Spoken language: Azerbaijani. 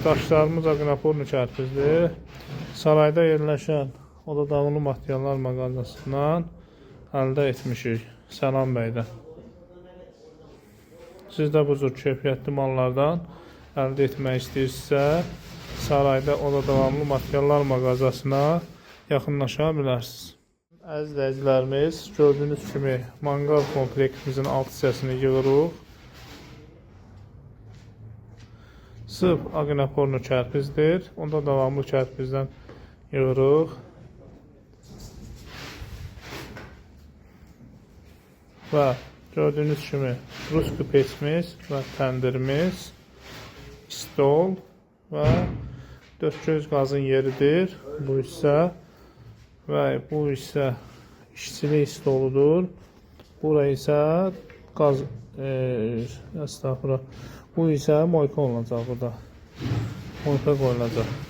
Daşlarımız Aqnapornu kərpizdir. Sarayda yerləşən oda dağılı materiallar mağazasından əldə etmişik Sənan bəydən. Siz də bu cür keyfiyyətli mallardan əldə etmək istəyirsinizsə, Sarayda oda dağılı materiallar mağazasına yaxınlaşa bilərsiniz. Əziz izləyicilərimiz, gördüyünüz kimi manqal komplektimizin alt hissəsini yığırıq. Sırf Aqnapornu kərpizdir. Onda davamlı kərpizdən yığırıq. Və gördüyünüz kimi ruski peçimiz və təndirimiz, stol və dörtgöz qazın yeridir bu hissə. Və bu isə işçilik stoludur. Burası isə qaz, bu isə moyka olacaq burada. Moyka qoyulacaq.